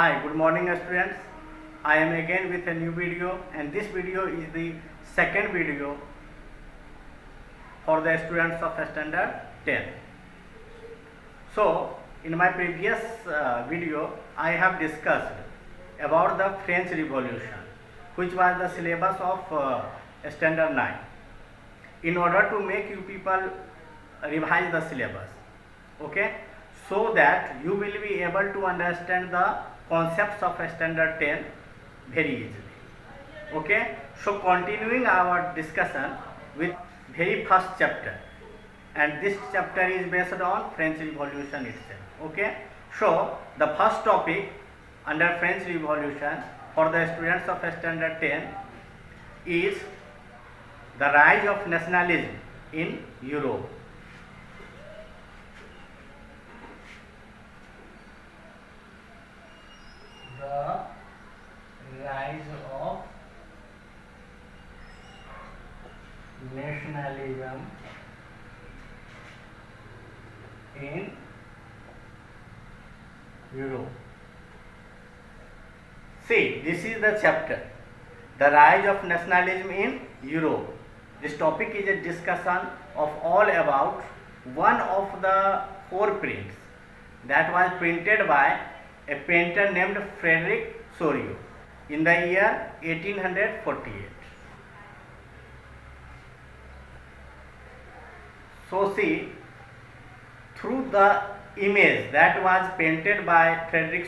Hi, good morning students. I am again with a new video, and this video is the second video for the students of standard 10. So in my previous video I have discussed about the French Revolution, which was the syllabus of standard 9. In order to make you people revise the syllabus, okay, so that you will be able to understand the concepts of standard 10 very easily. Okay, so continuing our discussion with very first chapter, and this chapter is based on French Revolution itself. Okay, so the first topic under French Revolution for the students of standard 10 is the rise of nationalism in Europe. The rise of nationalism in Europe. See, this is the chapter, the rise of nationalism in Europe. This topic is a discussion of all about one of the four prints that was printed by a painter named Frederick in the year 1848. So see, through the image that was painted by Frederick,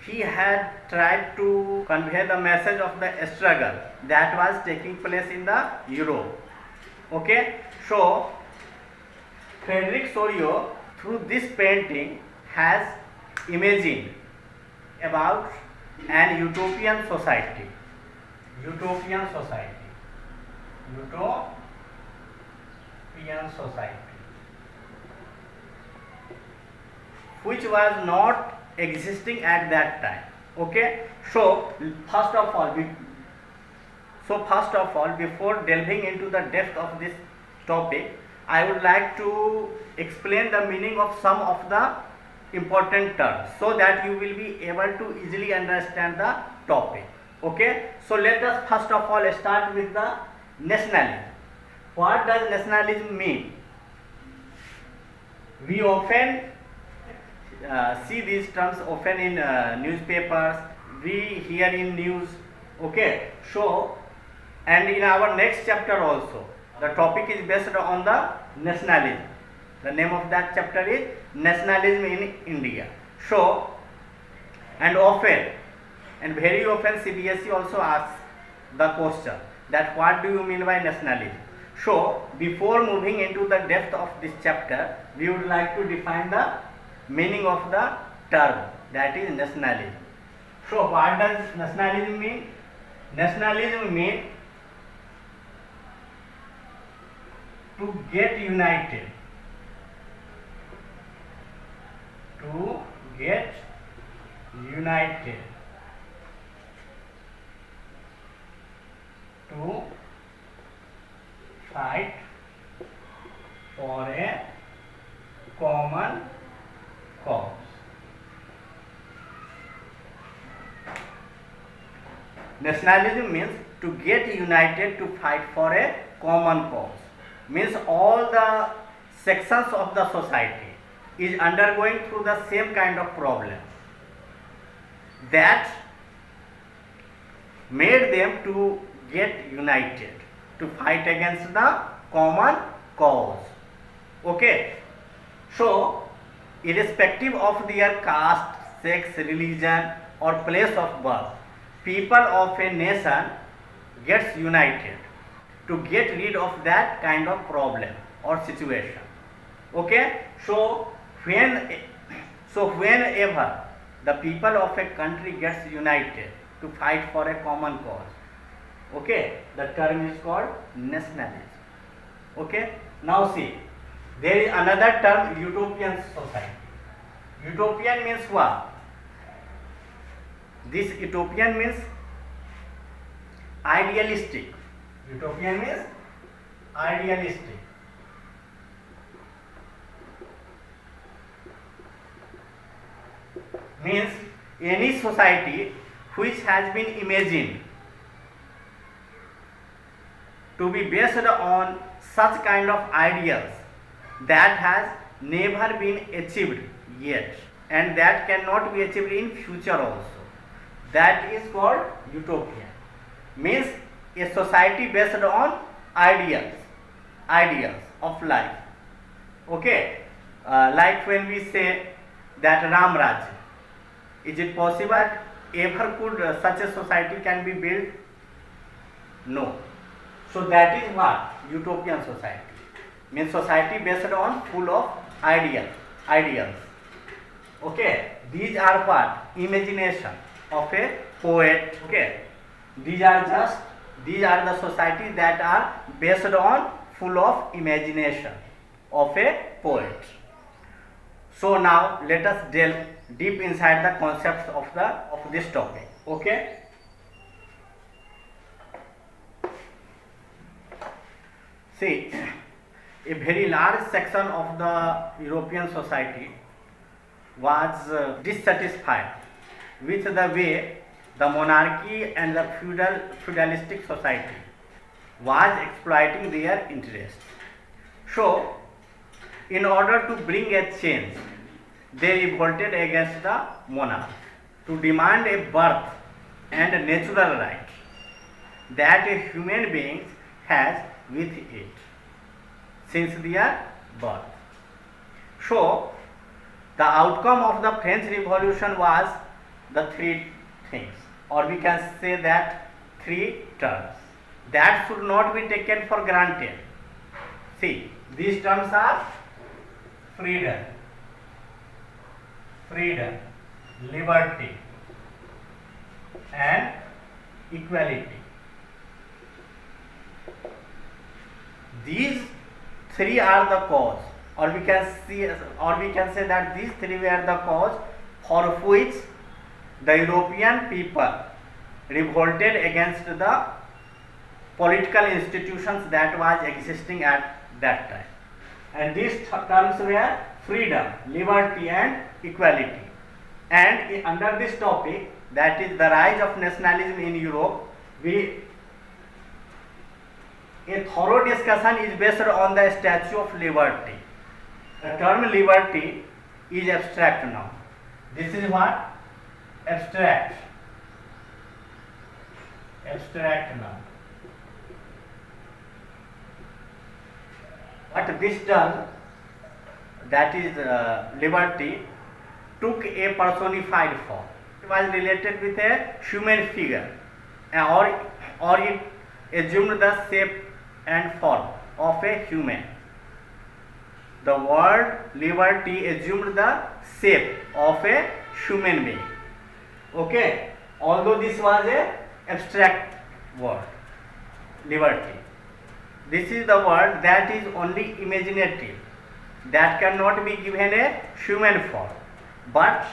he had tried to convey the message of the struggle that was taking place in the Europe. Okay, so Frederick through this painting has imagined about an utopian society, which was not existing at that time. Okay, so first of all, before delving into the depth of this topic, I would like to explain the meaning of some of the important terms so that you will be able to easily understand the topic. Okay, so let us first of all start with the nationalism. What does nationalism mean? We often see these terms often in newspapers, we hear in news. Okay, so and in our next chapter also the topic is based on the nationalism. The name of that chapter is Nationalism in India. So, and very often CBSE also asks the question that what do you mean by nationalism? So, before moving into the depth of this chapter, we would like to define the meaning of the term, that is nationalism. So, what does nationalism mean? Nationalism means to get united. To fight for a common cause. Nationalism means to get united to fight for a common cause. Means all the sections of the society is undergoing through the same kind of problem that made them to get united to fight against the common cause. Okay, so irrespective of their caste, sex, religion or place of birth, people of a nation gets united to get rid of that kind of problem or situation. Okay, so whenever the people of a country gets united to fight for a common cause, okay, the term is called nationalism. Okay, now see, there is another term, utopian society. Utopian means what? This utopian means idealistic. Utopian means idealistic. Means any society which has been imagined to be based on such kind of ideals that has never been achieved yet and that cannot be achieved in future also, that is called utopia. Means a society based on ideals of life. Okay, like when we say that Ram Raj, is it possible ever could such a society can be built? No. So that is what utopian society means, society based on full of ideals. Okay, these are what imagination of a poet. Okay, these are the societies that are based on full of imagination of a poet. So now let us delve deep inside the concepts of this topic. Okay. See, a very large section of the European society was dissatisfied with the way the monarchy and the feudalistic society was exploiting their interests. So, in order to bring a change, they revolted against the monarch to demand a birth and a natural right that a human being has with it since their birth. So, the outcome of the French Revolution was the three things, or we can say that three terms that should not be taken for granted. See, these terms are freedom, liberty, and equality. These three are the cause, or we can say that these three were the cause for which the European people revolted against the political institutions that was existing at that time. And these terms were freedom, liberty, and equality. And under this topic, that is the rise of nationalism in Europe, a thorough discussion is based on the Statue of Liberty. The term liberty is abstract now. This is what? Abstract now. But this term, that is liberty, took a personified form. It was related with a human figure, or it assumed the shape and form of a human. The word liberty assumed the shape of a human being. Okay, although this was a abstract word, liberty. This is the word that is only imaginative, that cannot be given a human form. But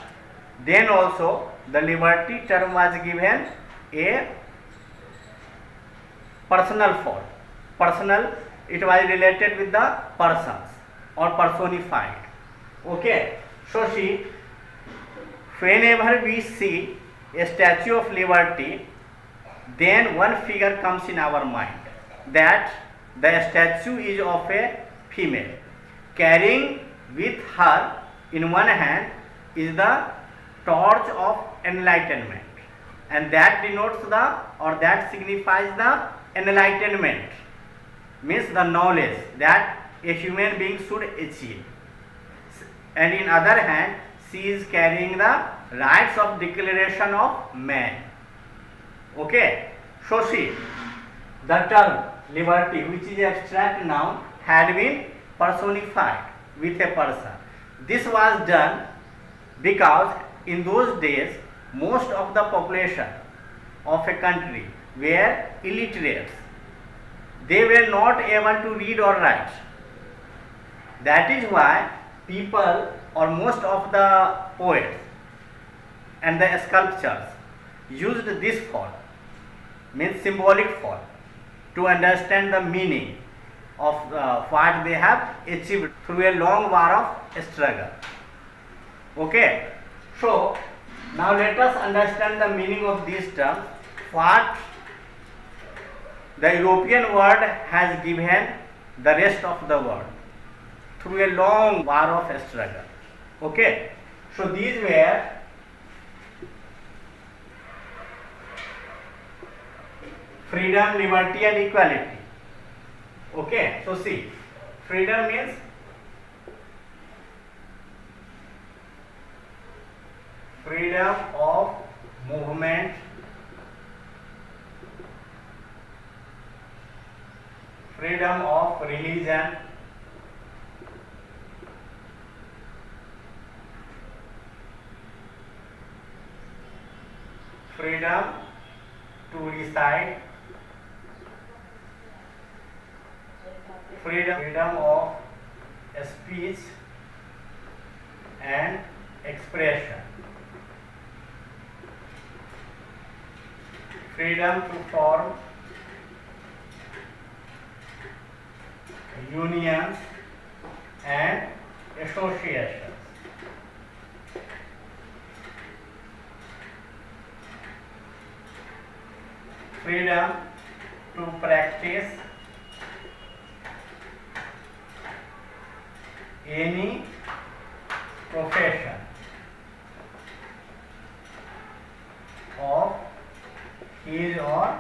then also the liberty term was given a personal form. Personal, it was related with the persons or personified. Okay, so see, whenever we see a Statue of Liberty, then one figure comes in our mind, that the statue is of a female, carrying with her in one hand is the torch of enlightenment, and that denotes that signifies the enlightenment, means the knowledge that a human being should achieve. And in other hand, she is carrying the rights of declaration of man. Okay, so see, the term liberty, which is abstract noun, had been personified with a person. This was done because in those days most of the population of a country were illiterates. They were not able to read or write. That is why people, or most of the poets and the sculptors, used this form, means symbolic form, to understand the meaning of what they have achieved through a long war of struggle. Okay, so Now let us understand the meaning of these terms. What the European world has given the rest of the world through a long war of struggle. Okay, so these were freedom, liberty and equality. Okay, so see, freedom means freedom of movement, freedom of religion, freedom to reside, freedom of speech and expression, freedom to form unions and associations, freedom to practice any profession of his or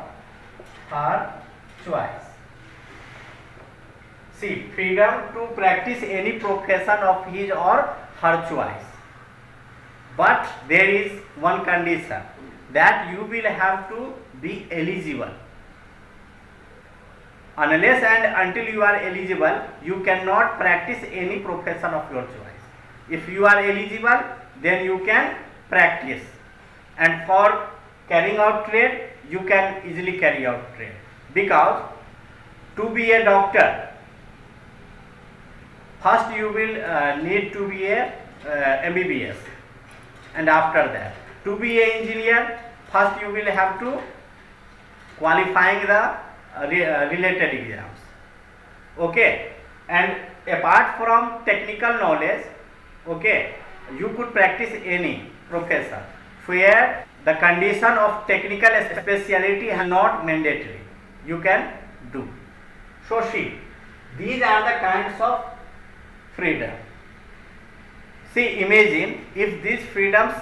her choice. See, freedom to practice any profession of his or her choice. But there is one condition, that you will have to be eligible. Unless and until you are eligible, you cannot practice any profession of your choice. If you are eligible, then you can practice. And for carrying out trade, you can easily carry out trade. Because to be a doctor, first you will need to be a MBBS. And after that, to be an engineer, first you will have to qualifying the related exams. Okay, and apart from technical knowledge, okay, you could practice any profession where the condition of technical speciality is not mandatory. You can do. So see, these are the kinds of freedom. See, imagine if these freedoms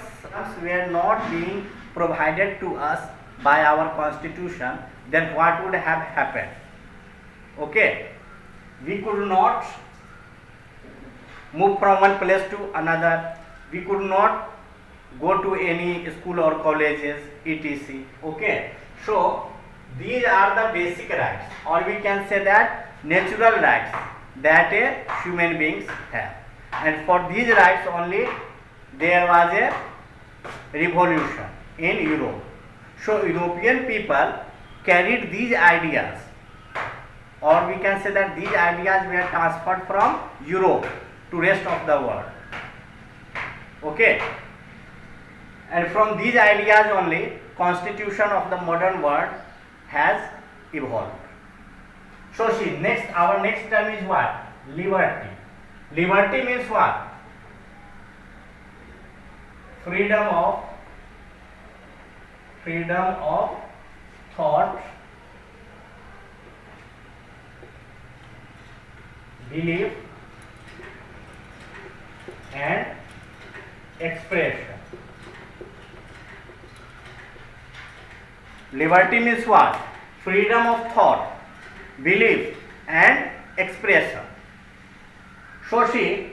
were not being provided to us by our constitution, then what would have happened? Okay, we could not move from one place to another, we could not go to any school or colleges, etc. Okay, so these are the basic rights, or we can say that natural rights that a human beings have. And for these rights only there was a revolution in Europe. So European people carried these ideas, or we can say that these ideas were transferred from Europe to rest of the world. Okay, and from these ideas only constitution of the modern world has evolved. So see, our next term is what? Liberty. Liberty means what? Freedom of thought, belief and expression. Liberty means what? Freedom of thought, belief and expression. So see,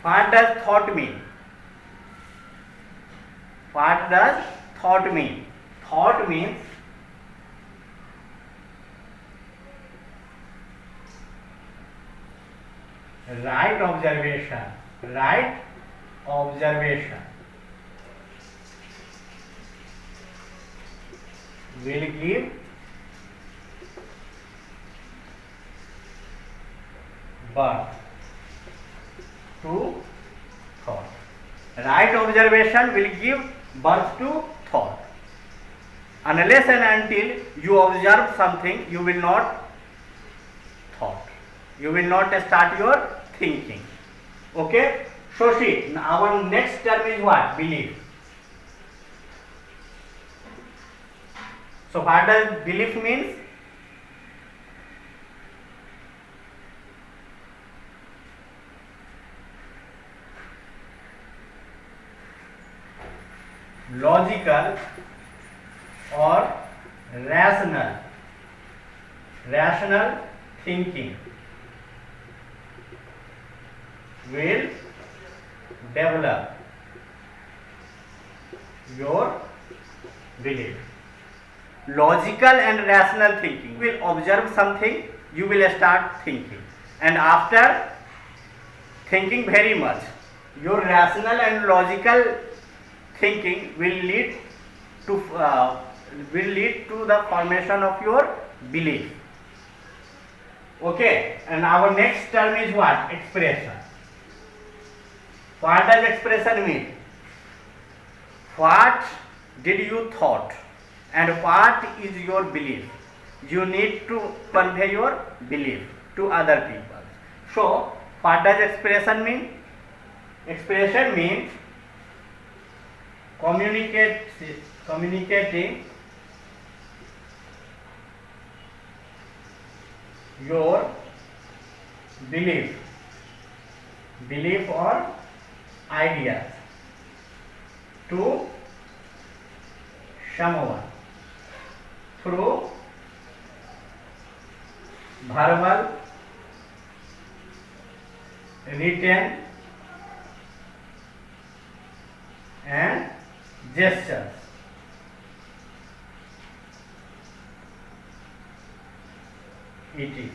what does thought mean? What does thought mean? Thought means right observation. Right observation will give birth to thought. Right observation will give birth to thought. Unless and until you observe something, you will not thought. You will not start your thinking. Okay? So see, our next term is what? Belief. So what does belief means? Logical or rational thinking will develop your belief. Logical and rational thinking will observe something, you will start thinking, and after thinking very much, your rational and logical thinking will lead to the formation of your belief. Okay, and our next term is what? Expression. What does expression mean? What did you thought and what is your belief? You need to convey your belief to other people. So what does expression mean? Expression means communicating your belief or ideas to someone through verbal, written and gestures. Etc.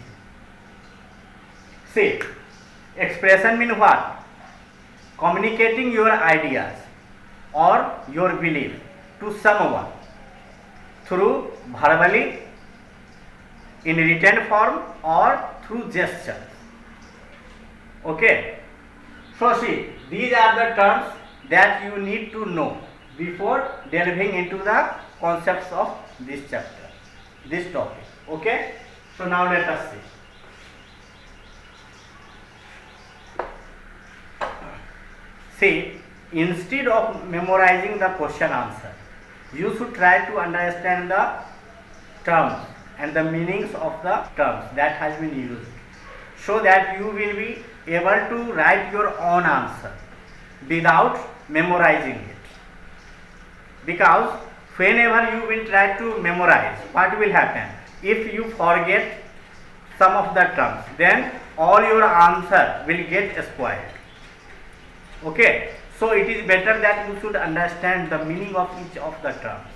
See, expression means what? Communicating your ideas or your belief to someone through verbally, in written form or through gestures. Okay. So see, these are the terms that you need to know before delving into the concepts of this chapter, this topic. Okay. So now let us see. See, instead of memorizing the question answer, you should try to understand the terms and the meanings of the terms that has been used, so that you will be able to write your own answer without memorizing it. Because whenever you will try to memorize, what will happen? If you forget some of the terms, then all your answer will get spoiled. Okay, so it is better that you should understand the meaning of each of the terms,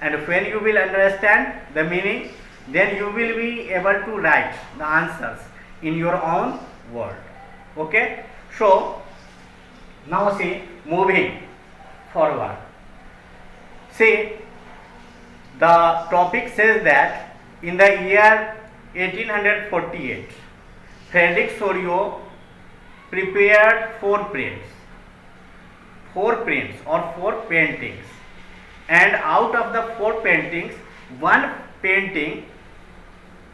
and when you will understand the meaning, then you will be able to write the answers in your own word. Okay, so now see, moving forward. See, the topic says that in the year 1848, Frederick sorrieau prepared four prints or four paintings, and out of the four paintings, one painting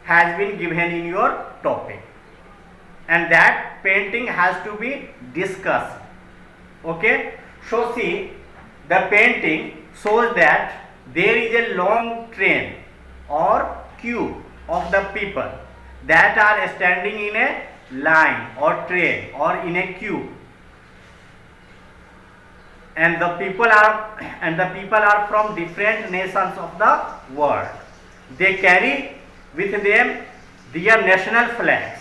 has been given in your topic, and that painting has to be discussed. Okay, so see, the painting shows that there is a long train or queue of the people that are standing in a line or train or in a queue, and the people are from different nations of the world. They carry with them their national flags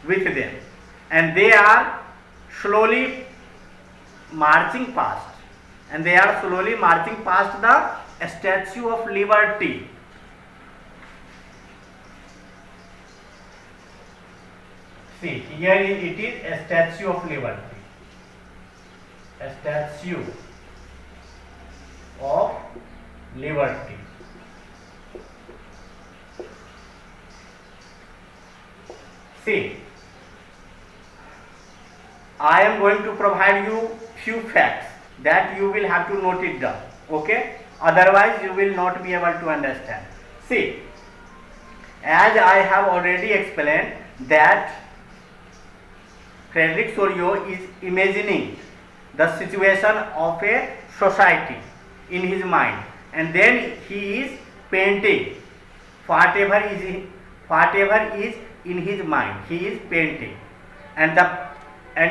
with them, and they are slowly marching past, the Statue of Liberty. See, here it is a Statue of Liberty. A Statue of Liberty. See, I am going to provide you few facts that you will have to note it down. Okay? Otherwise, you will not be able to understand. See, as I have already explained that Frederick sorrieau is imagining the situation of a society in his mind, and then he is painting whatever is in his mind. He is painting, and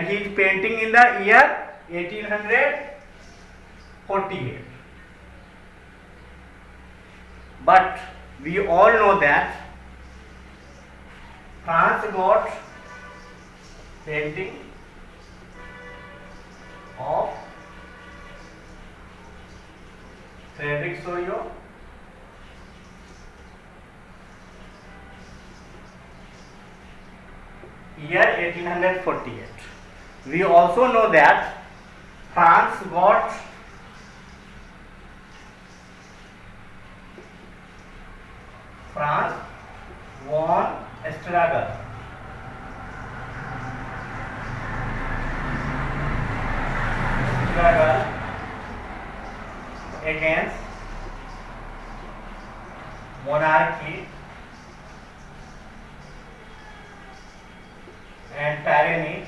he is painting in the year 1848. But we all know that France got painting of Frederick sorrieau year 1848. We also know that France won a struggle against monarchy and tyranny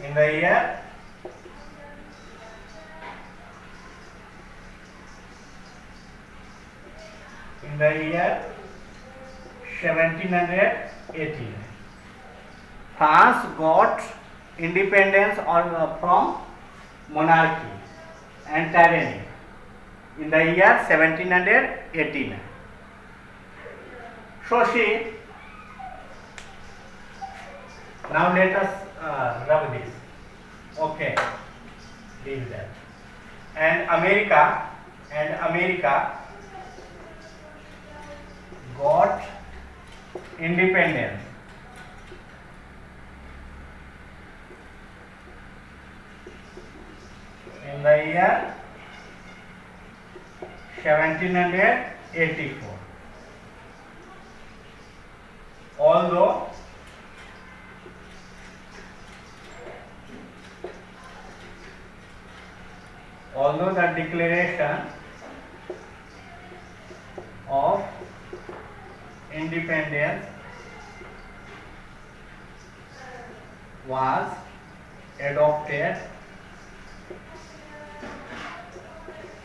in the year 1718. France got independence from monarchy and tyranny in the year 1718. So see, now let us rub this. Okay, leave that. And America got independence in the year 1784. Although the Declaration of Independence was adopted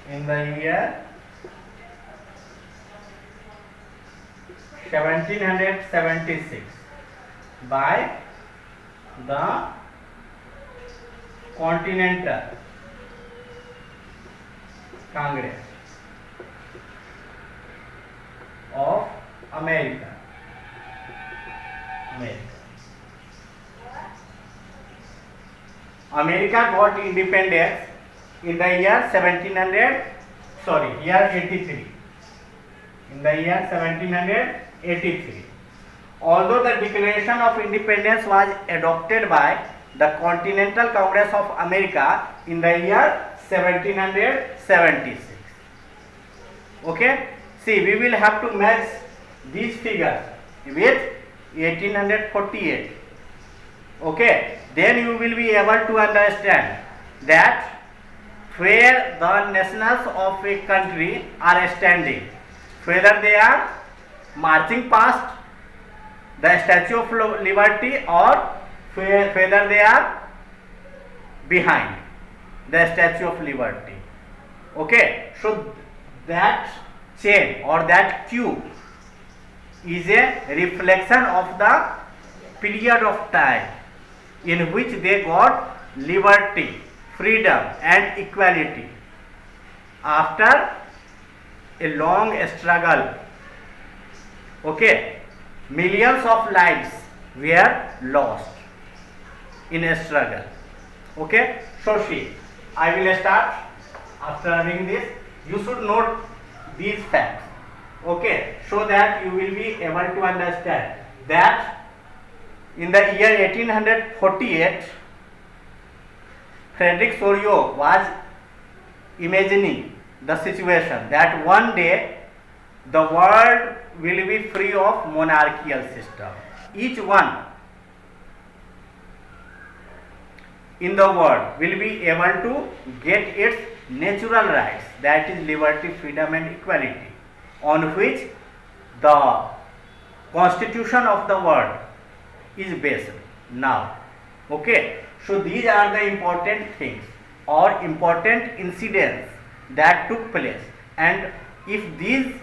in the year 1776 by the Continental Congress of America. America got independence in the year 83. In the year 1783. Although the Declaration of Independence was adopted by the Continental Congress of America in the year 1776. Okay, see, we will have to match these figures with 1848. Okay, then you will be able to understand that where the nationals of a country are standing, whether they are marching past the Statue of Liberty or whether they are behind the Statue of Liberty. Okay, so that chain or that queue is a reflection of the period of time in which they got liberty, freedom and equality after a long struggle. Okay, millions of lives were lost in a struggle. Okay, so see, I will start after having this. You should note these facts, okay, so that you will be able to understand that in the year 1848 Frederick sorrieau was imagining the situation that one day the world will be free of monarchical system. Each one in the world will be able to get its natural rights, that is liberty, freedom and equality, on which the constitution of the world is based now. Okay, so these are the important things or important incidents that took place, and if these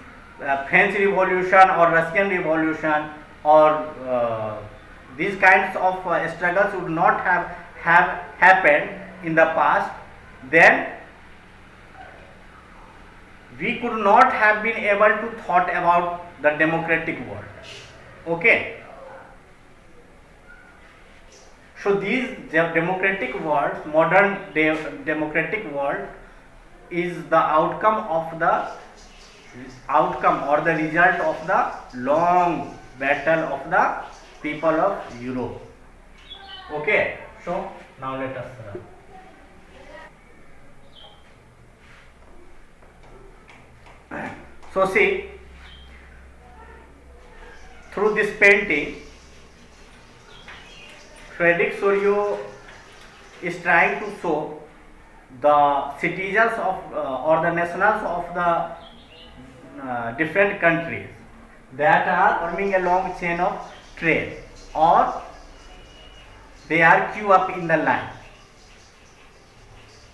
French Revolution or Russian Revolution or these kinds of struggles would not have happened in the past, then we could not have been able to thought about the democratic world. Okay. So these democratic world, modern democratic world, is the outcome or the result of the long battle of the people of Europe. Okay. So now let us run. So see, through this painting, Frederick sorrieau is trying to show the citizens of or the nationals of the different countries that are forming a long chain of trade, or they are queue up in the line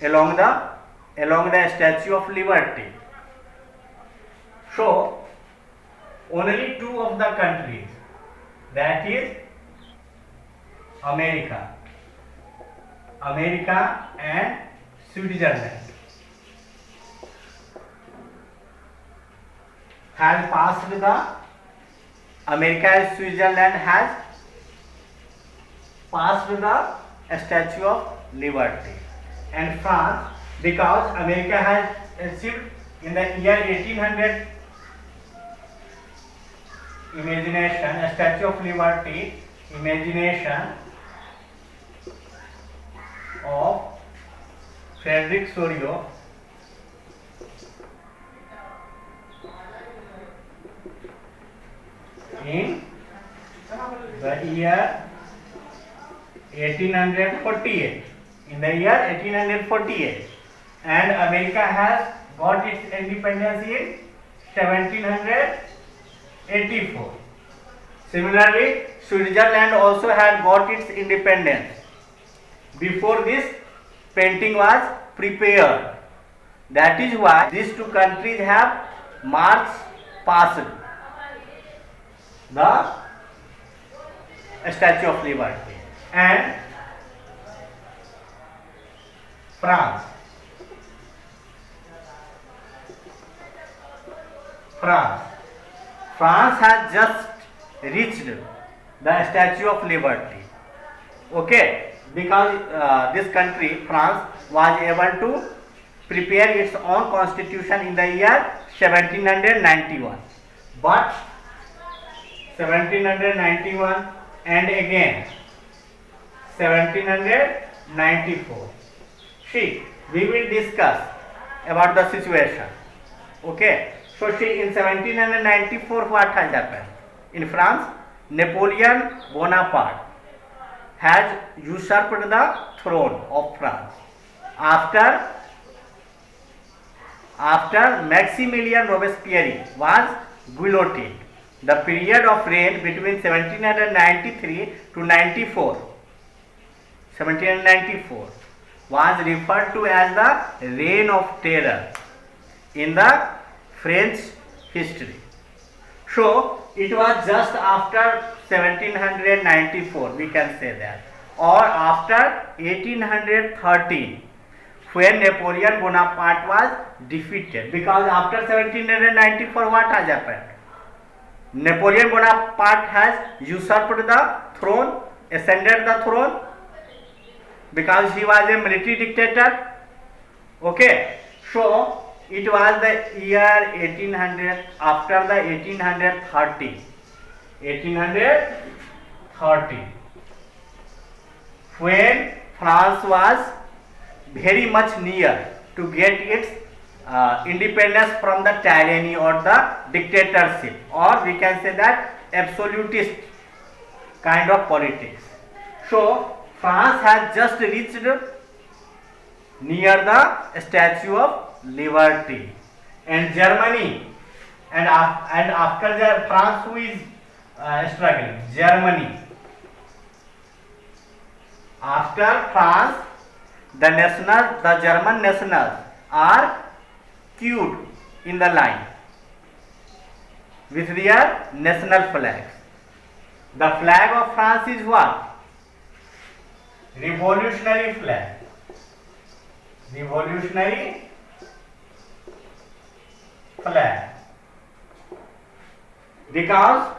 along the Statue of Liberty. So only two of the countries, that is America and Switzerland, has passed America and Switzerland has passed the Statue of Liberty, and France, because America has achieved in the year 1800 imagination, a Statue of Liberty imagination of Frederick sorrieau in the year 1848. In the year 1848, and America has got its independence in 1784. Similarly, Switzerland also had got its independence before this painting was prepared. That is why these two countries have marched past the Statue of Liberty. And France has just reached the Statue of Liberty. Okay, because this country, France, was able to prepare its own constitution in the year 1791. But 1791 and again 1794. See, we will discuss about the situation. Okay, so see, in 1794 what has happened? In France, Napoleon Bonaparte has usurped the throne of France after Maximilien Robespierre was guillotined. The period of reign between 1793 to 1794 was referred to as the Reign of Terror in the French history. So it was just after 1794, we can say that, or after 1813, when Napoleon Bonaparte was defeated. Because after 1794 what has happened? Napoleon Bonaparte has usurped the throne, ascended the throne, because he was a military dictator. Okay, so it was the year 1800, after the 1830, when France was very much near to get its independence from the tyranny or the dictatorship, or we can say that absolutist kind of politics. So France has just reached near the Statue of Liberty. And Germany, and after France, who is struggling? Germany. After France, the German nationals are queued in the line with their national flags. The flag of France is what? Revolutionary flag. Revolutionary flag. Because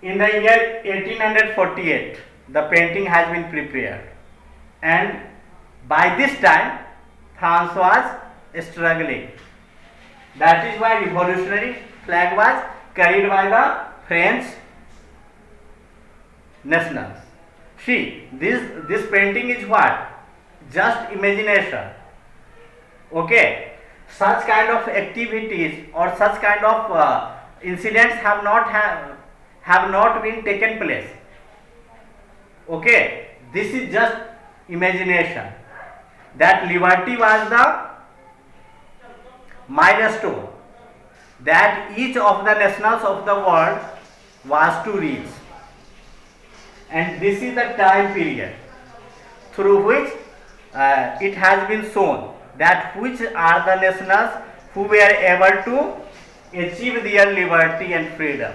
in the year 1848, the painting has been prepared, and by this time France was struggling. That is why revolutionary flag was carried by the French nationals. See, this painting is what? Just imagination. Okay, such kind of activities or such kind of incidents have not been taken place. Okay, this is just imagination. That liberty was the milestone that each of the nationals of the world was to reach, and this is the time period through which it has been shown that which are the nationals who were able to achieve their liberty and freedom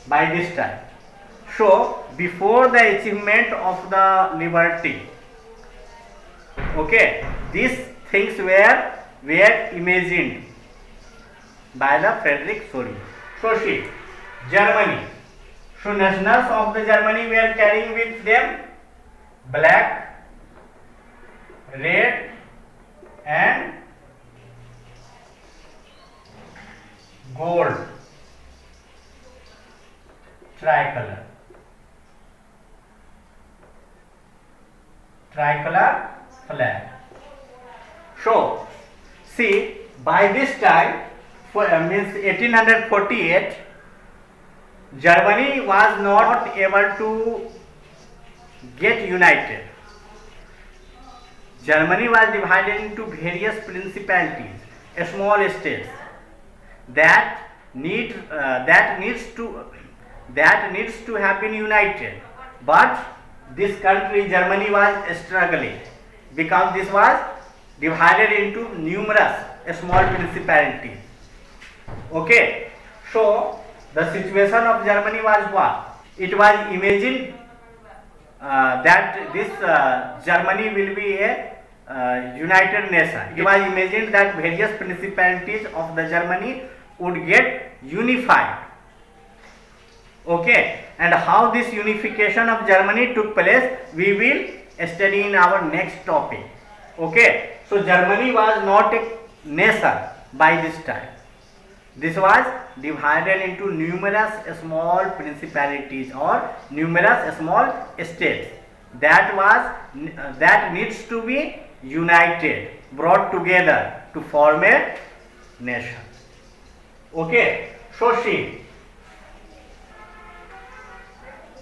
by this time. So before the achievement of the liberty, okay, these things were imagined by the Frederick. So see, Germany. So nationals of the Germany were carrying with them black, red, and gold tricolor flag. So see, by this time, means 1848, Germany was not able to get united. Germany was divided into various principalities, small states that needs to have been united. But this country, Germany, was struggling because this was divided into numerous small principalities. Okay, so the situation of Germany was what? It was imagined that this Germany will be a united nation. It was imagined that various principalities of the Germany would get unified. Okay, and how this unification of Germany took place, we will study in our next topic. Okay, so Germany was not a nation by this time. This was divided into numerous small principalities or numerous small states that needs to be united, brought together to form a nation. Okay, so see,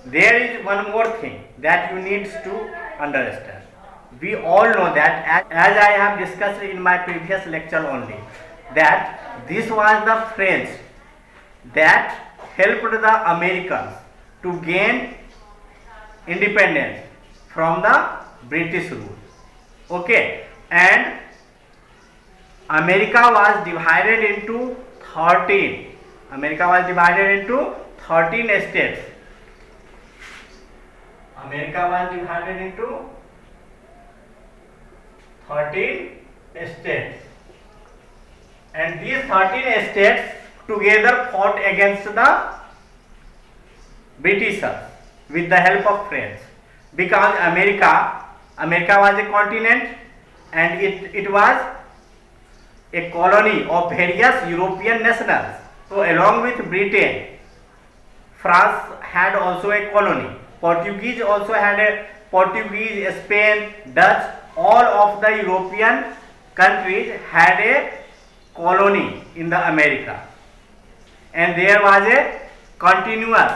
there is one more thing that you need to understand. We all know that, as I have discussed in my previous lecture only, that this was the French that helped the Americans to gain independence from the British rule. Okay, and America was divided into 13. America was divided into 13 states. America was divided into 13 states. And these 13 states together fought against the Britishers with the help of French, because America was a continent and it was a colony of various European nationals. So along with Britain, France had also a colony. Portuguese also had a Portuguese, Spain, Dutch, all of the European countries had a colony in the America, and there was a continuous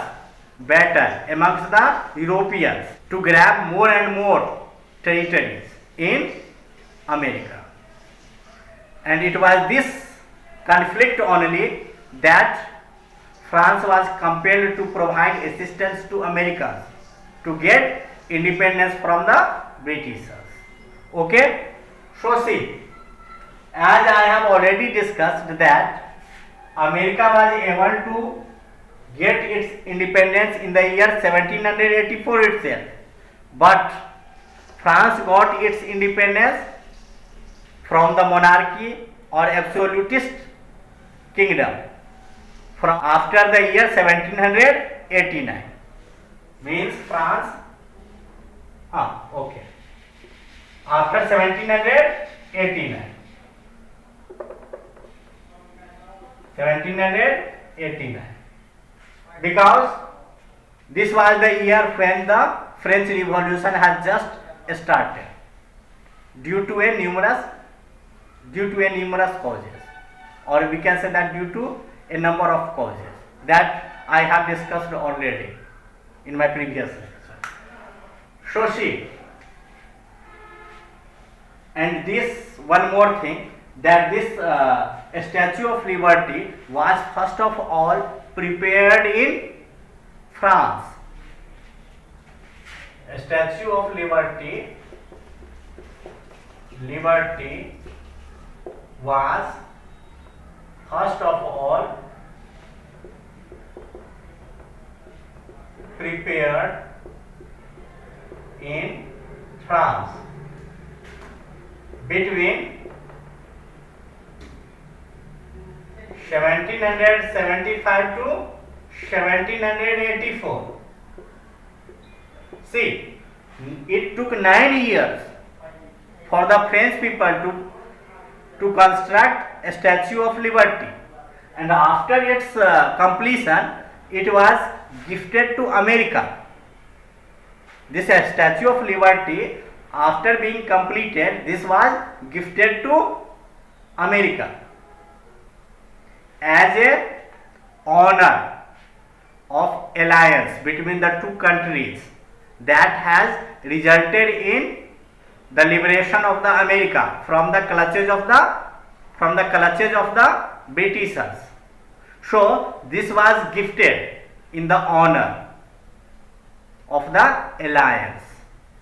battle amongst the Europeans to grab more and more territories in America. And it was this conflict only that France was compelled to provide assistance to Americans to get independence from the Britishers. Okay? So see, as I have already discussed that America was able to get its independence in the year 1784 itself, but France got its independence from the monarchy or absolutist kingdom from after the year 1789. Means France, okay, after 1789. 1789, because this was the year when the French Revolution had just started due to a numerous causes, or we can say that due to a number of causes that I have discussed already in my previous lecture. So see, and this one more thing, that this Statue of Liberty was first of all prepared in France. A Statue of Liberty was first of all prepared in France between 1775 to 1784. See, it took 9 years for the French people to construct a Statue of Liberty, and after its completion, it was gifted to America. This Statue of Liberty, after being completed, this was gifted to America as a honor of alliance between the two countries that has resulted in the liberation of the America from the clutches of the Britishers. So this was gifted in the honor of the alliance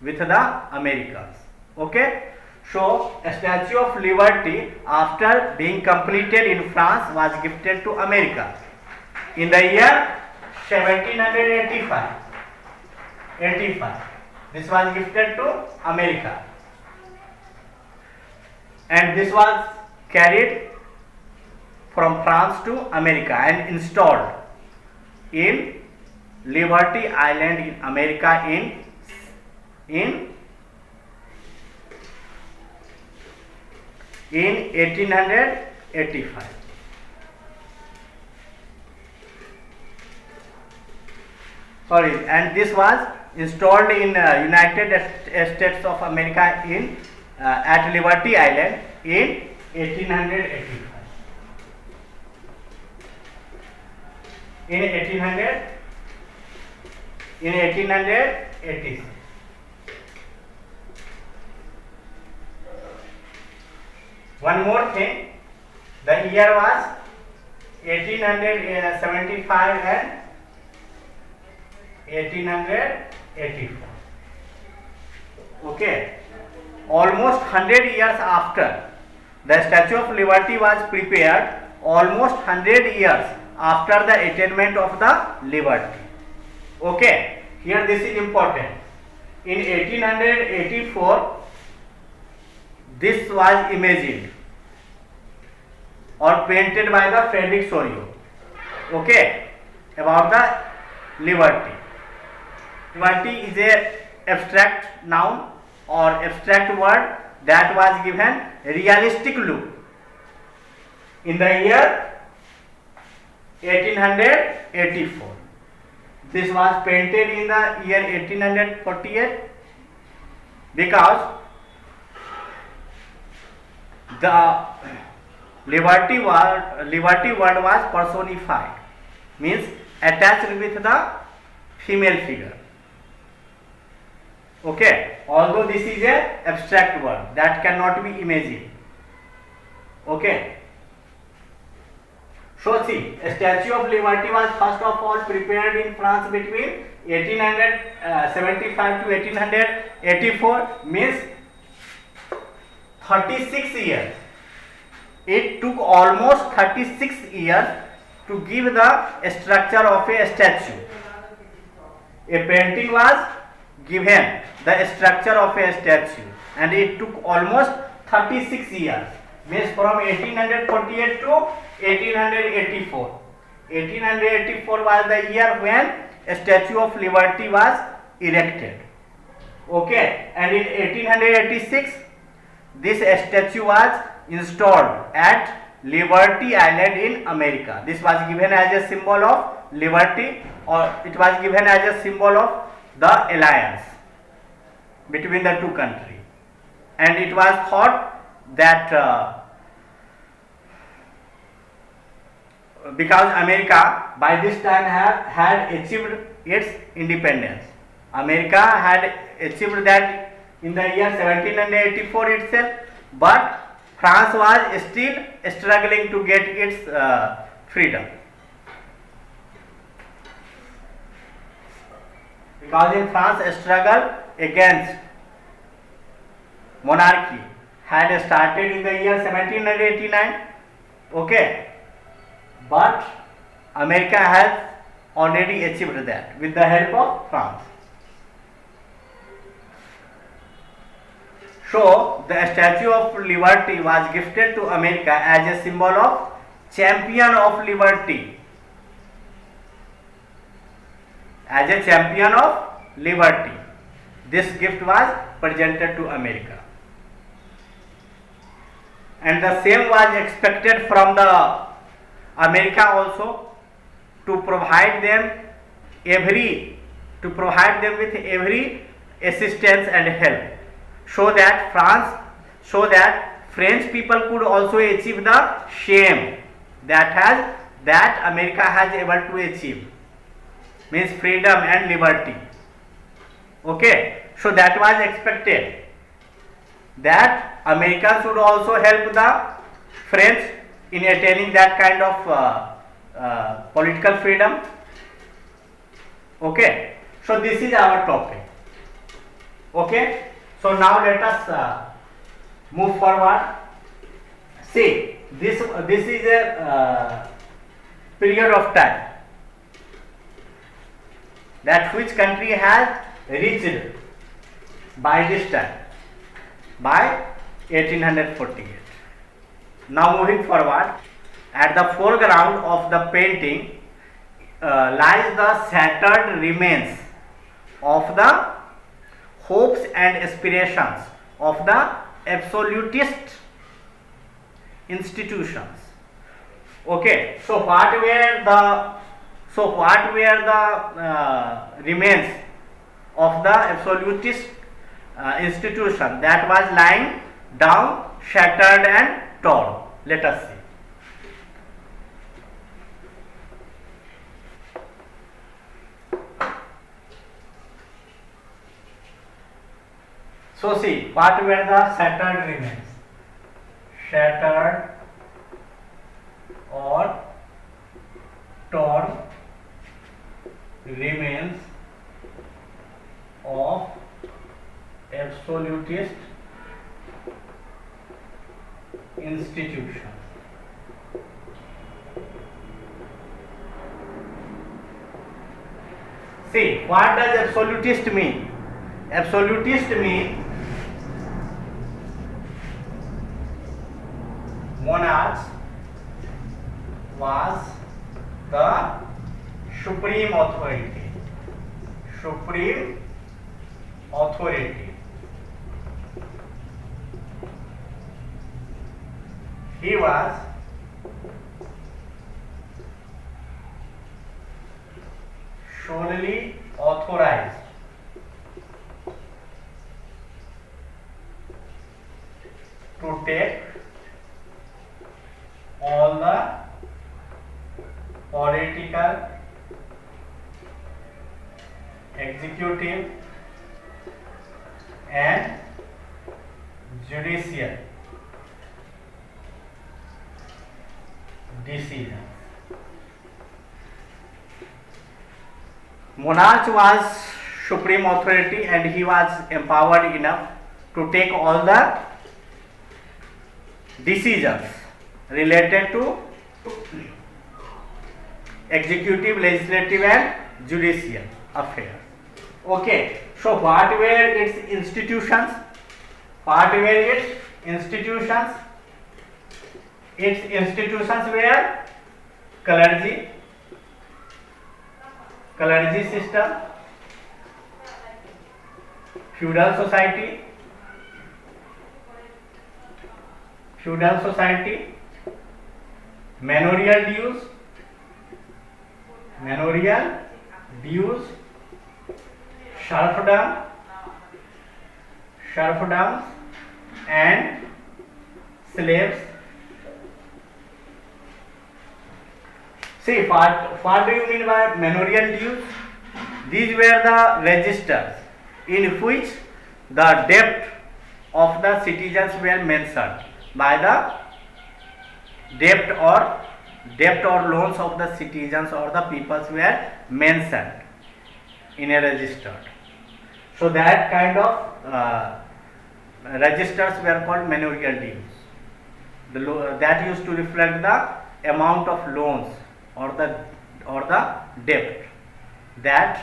with the Americans. Okay? So a Statue of Liberty, after being completed in France, was gifted to America in the year 1785. This was gifted to America, and this was carried from France to America and installed in Liberty Island in America in 1885. Sorry, and this was installed in United States of America in at Liberty Island in 1885. In 1886. One more thing, the year was 1875 and 1884. Okay, almost 100 years after the Statue of Liberty was prepared, almost 100 years after the attainment of the liberty. Okay, here this is important. In 1884, this was imagined or painted by the Frederick sorrieau. Okay, about the liberty. Liberty is a abstract noun or abstract word that was given realistic look in the year 1884. This was painted in the year 1848 because the liberty word was personified, means attached with the female figure. Okay, although this is a abstract word that cannot be imagined. Okay. So see, a Statue of Liberty was first of all prepared in France between 1875 to 1884, means 36 years. It took almost 36 years to give the structure of a statue. A painting was given the structure of a statue, and it took almost 36 years, means from 1848 to 1884. 1884 was the year when a Statue of Liberty was erected. Okay, and in 1886 this statue was installed at Liberty Island in America. This was given as a symbol of liberty, or it was given as a symbol of the alliance between the two countries, and it was thought that because America by this time had achieved its independence. America had achieved that in the year 1784 itself, but France was still struggling to get its freedom. Because in France, a struggle against monarchy had started in the year 1789. Okay, but America has already achieved that with the help of France. So the Statue of Liberty was gifted to America as a symbol of champion of liberty. As a champion of liberty, this gift was presented to America, and the same was expected from the America also, to provide them with every assistance and help, so that French people could also achieve the same that America has able to achieve, means freedom and liberty. Okay, so that was expected that America should also help the French in attaining that kind of political freedom. Okay, so this is our topic. Okay, so now let us move forward. See, this is a period of time that which country has reached by this time, by 1848. Now moving forward, at the foreground of the painting lies the shattered remains of the hopes and aspirations of the absolutist institutions. Okay, so what were the remains of the absolutist institution that was lying down, shattered and torn? Let us see. So see, what were the shattered remains? Shattered or torn remains of absolutist institutions. See, what does absolutist mean? Absolutist means monarch was the supreme authority. Supreme authority. He was solely authorized to take all the political executive and judicial decisions. Monarch was supreme authority and he was empowered enough to take all the decisions related to executive, legislative and judicial affairs. Okay, so what were its institutions? What were its institutions? Its institutions were clergy system, feudal society, manorial dues, serfdom and slaves. See, what do you mean by manorial dues? These were the registers in which the debt of the citizens were mentioned by the debt or loans of the citizens or the peoples were mentioned in a register. So that kind of registers were called manorial dues. That used to reflect the amount of loans or the debt that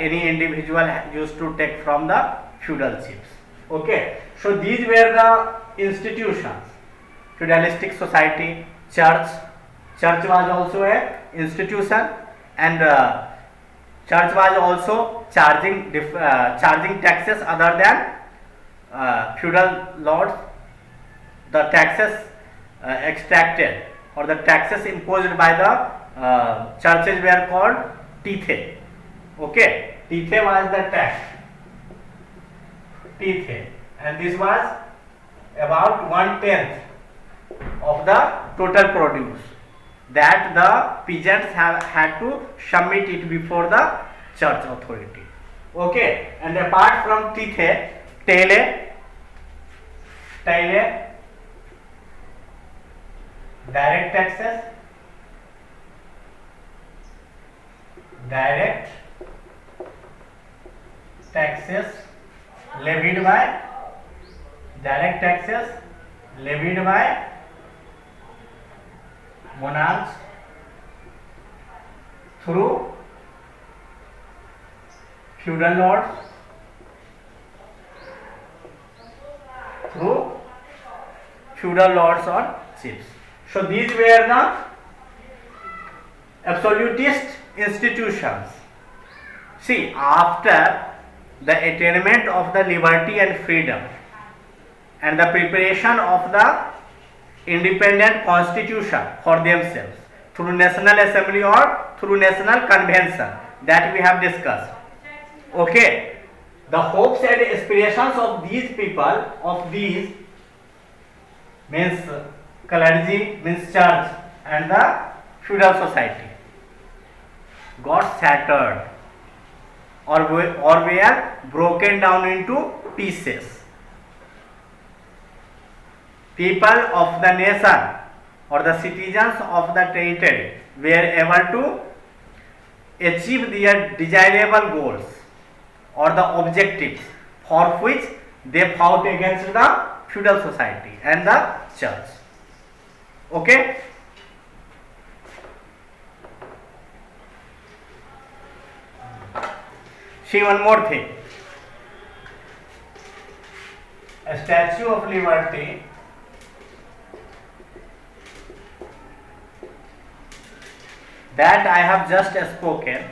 any individual used to take from the feudal chiefs. Okay, so these were the institutions: feudalistic society, church was also a institution, and church was also charging taxes other than feudal lords. The taxes extracted or the taxes imposed by the churches were called tithe. Okay, tithe was the tax. And this was about 1/10 of the total produce that the peasants had to submit it before the church authority. Okay, and apart from tithe, taille, direct taxes levied by monarchs through feudal lords or chiefs. So these were the absolutist institutions. See, after the attainment of the liberty and freedom and the preparation of the independent constitution for themselves through National Assembly or through National Convention that we have discussed. Okay, the hopes and aspirations of these people, means clergy, means church and the feudal society, got shattered or were broken down into pieces. People of the nation or the citizens of the territory were able to achieve their desirable goals or the objectives for which they fought against the feudal society and the church. Okay? See, one more thing. A Statue of Liberty that I have just spoken,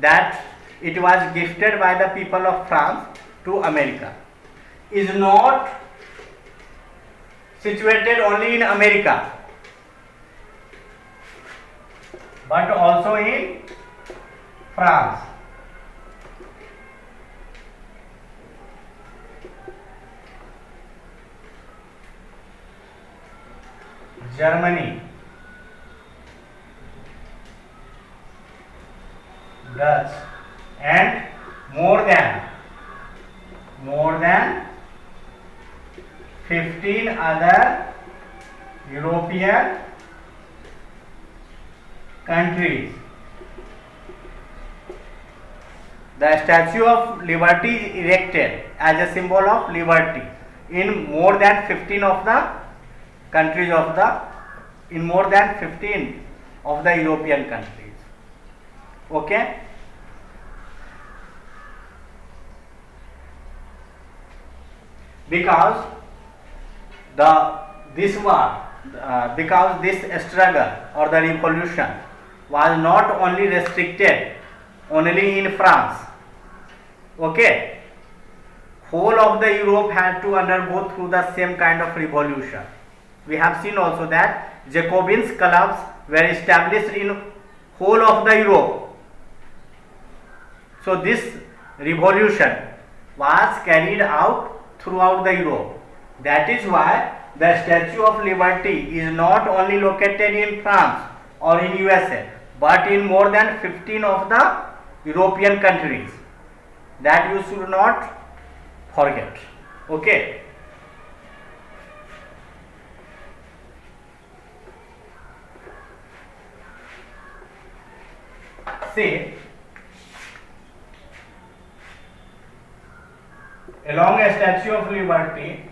that it was gifted by the people of France to America, is not situated only in America but also in France. Germany, Dutch, and more than 15 other European countries. The Statue of Liberty is erected as a symbol of liberty in more than 15 of the countries of the in more than 15 of the European countries. Okay. Because this struggle or the revolution was not only restricted only in France. Okay, whole of the Europe had to undergo through the same kind of revolution. We have seen also that Jacobins clubs were established in whole of the Europe. So this revolution was carried out throughout the Europe. That is why the Statue of Liberty is not only located in France or in USA, but in more than 15 of the European countries. That you should not forget. Okay. See, along a Statue of Liberty,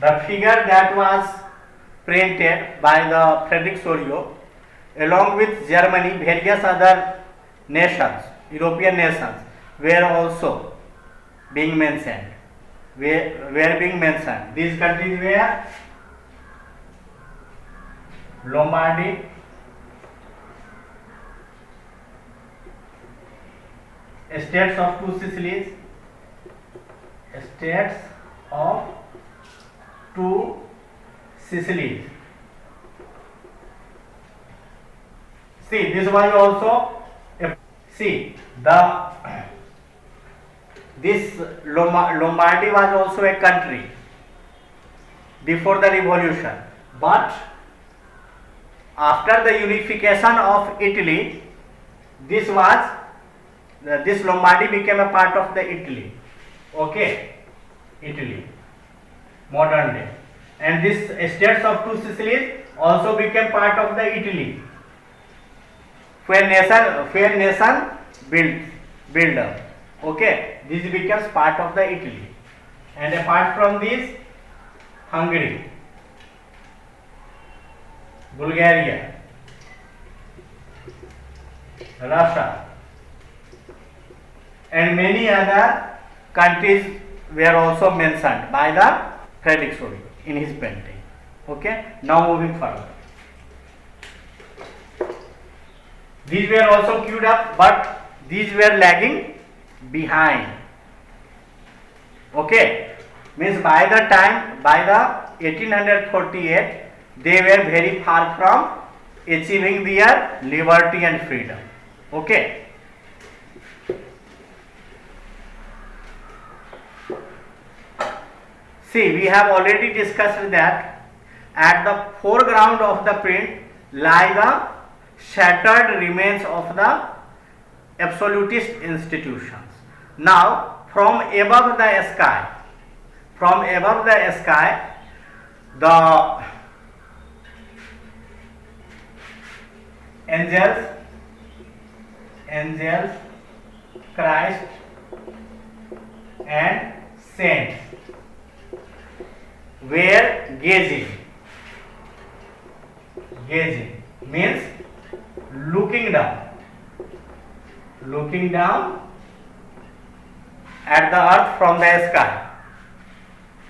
the figure that was printed by the Frederick sorrieau, along with Germany, various other nations, European nations, were also being mentioned. Were being mentioned. These countries were Lombardy, States of two Sicilies, States of two Sicilies. See, this was also this Lombardy was also a country before the revolution, but after the unification of Italy, this Lombardy became a part of the Italy. Okay, Italy, modern day, and this States of two Sicilies also became part of the Italy. Where nation build up. Okay, this becomes part of the Italy, and apart from this, Hungary, Bulgaria, Russia, and many other countries were also mentioned by the Frederick sorrieau in his painting. Okay, now moving further. These were also queued up, but these were lagging behind. Okay, means by the 1848, they were very far from achieving their liberty and freedom. Okay. See, we have already discussed that at the foreground of the print lie the shattered remains of the absolutist institutions. Now, from above the sky, the angels, Christ, and saints were gazing means looking down at the earth from the sky.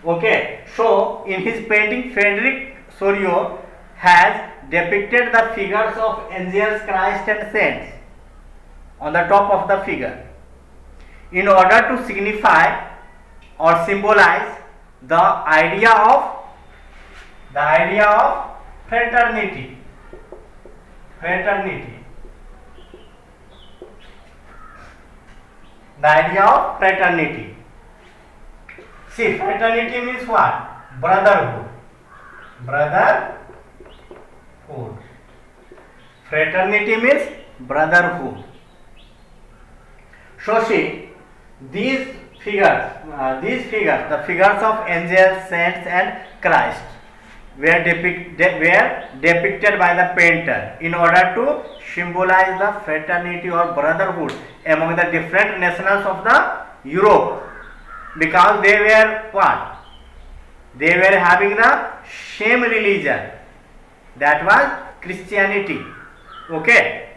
Okay, so in his painting, Frederick sorrieau has depicted the figures of angels, Christ, and saints on the top of the figure in order to signify or symbolize the idea of fraternity. The idea of fraternity. See, fraternity means what? Brotherhood. Fraternity means brotherhood. So see, these figures, the figures of angels, saints, and Christ were depicted by the painter in order to symbolize the fraternity or brotherhood among the different nationals of the Europe, because they were what? They were having the same religion, that was Christianity. Okay.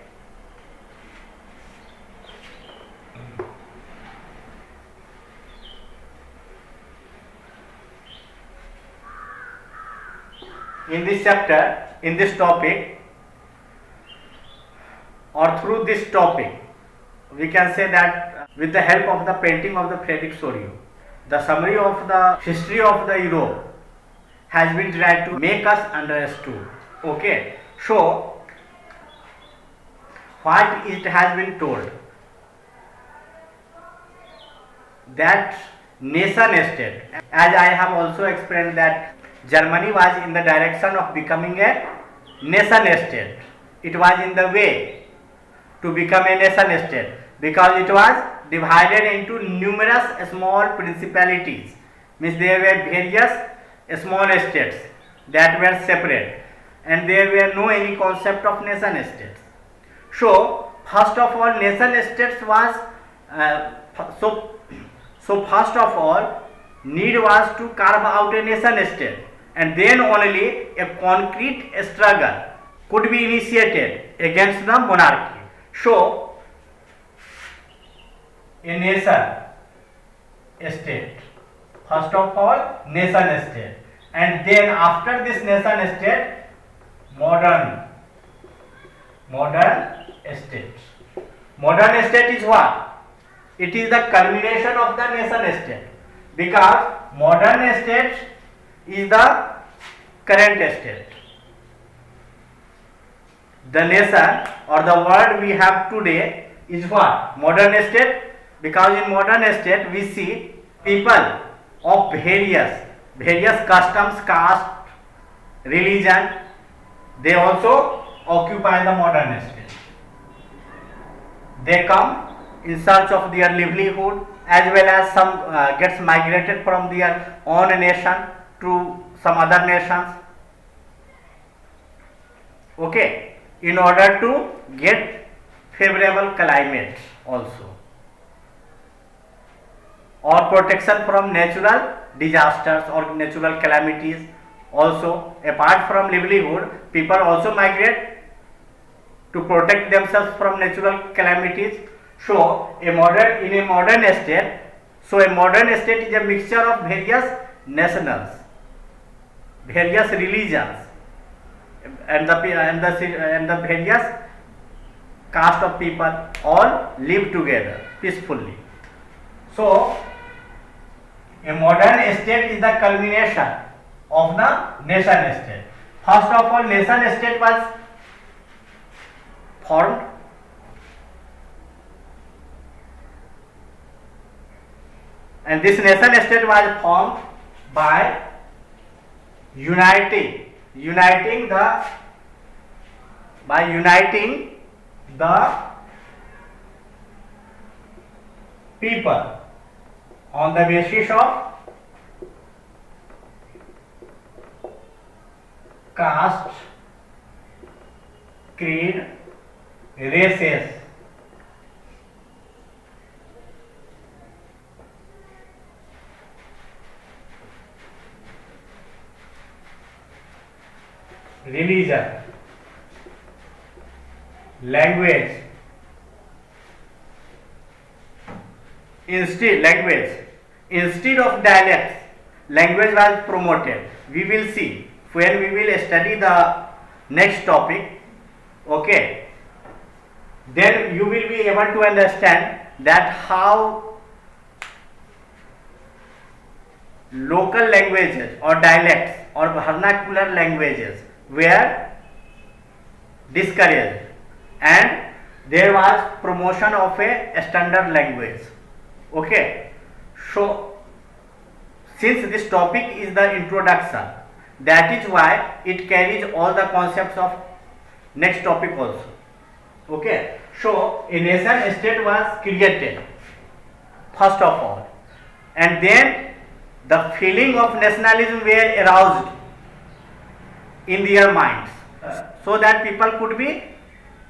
In this chapter, in this topic, or through this topic, we can say that with the help of the painting of the Frederick sorrieau, the summary of the history of the Europe has been tried to make us understood. Okay, so what it has been told, that nation state, as I have also explained that Germany was in the direction of becoming a nation state. It was in the way to become a nation state because it was divided into numerous small principalities. Means there were various small states that were separate, and there were no any concept of nation states. So first of all, nation states was so first of all, need was to carve out a nation state, and then only a concrete struggle could be initiated against the monarchy. So a nation state, first of all nation state, and then after this nation state, modern state. Modern state is what? It is the culmination of the nation state, because modern state is the current state. The nation or the world we have today is what? Modern state, because in modern state we see people of various customs, caste, religion, they also occupy the modern state. They come in search of their livelihood, as well as some gets migrated from their own nation to some other nations. Okay, in order to get favorable climate also, or protection from natural disasters or natural calamities. Also, apart from livelihood, people also migrate to protect themselves from natural calamities. So in a modern state, a modern state is a mixture of various nationals, various religions, and the various caste of people all live together peacefully. So a modern state is the culmination of the nation state. First of all, nation state was formed, and this nation state was formed by uniting the people on the basis of caste, creed, races, religion, language. Instead of dialects, language was promoted. We will see when we will study the next topic. Okay, then you will be able to understand that how local languages or dialects or vernacular languages were discouraged, and there was promotion of a standard language. Okay, so since this topic is the introduction, that is why it carries all the concepts of next topic also. Okay, so a nation state was created first of all, and then the feeling of nationalism were aroused in their minds, so that people could be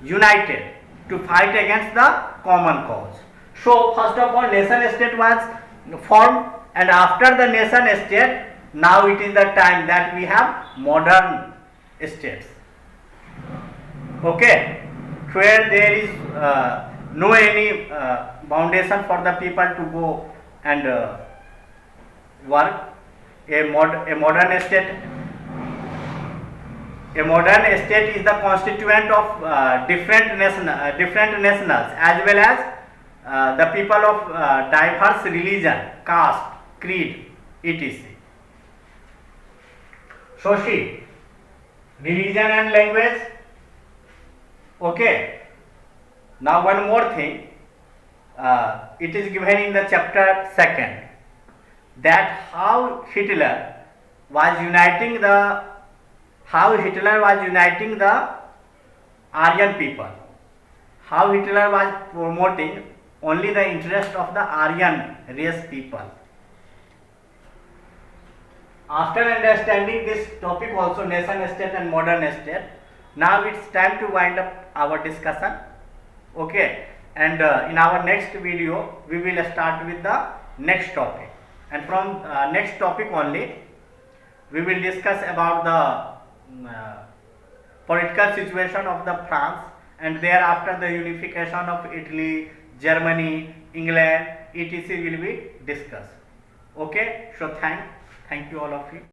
united to fight against the common cause. So first of all, nation state was formed, and after the nation state, now it is the time that we have modern states. Okay, where there is no any foundation for the people to go and work. A modern state is the constituent of different nationals, as well as the people of diverse religion, caste, creed, etc. So see, religion and language. Okay. Now one more thing. It is given in the chapter 2nd, that how Hitler was uniting the Aryan people, how Hitler was promoting only the interest of the Aryan race people. After understanding this topic also, nation state and modern state, now it's time to wind up our discussion. Okay, and in our next video we will start with the next topic, and from next topic only we will discuss about the political situation of the France, and thereafter the unification of Italy, Germany, England, etc. will be discussed. Okay, so thank you all of you.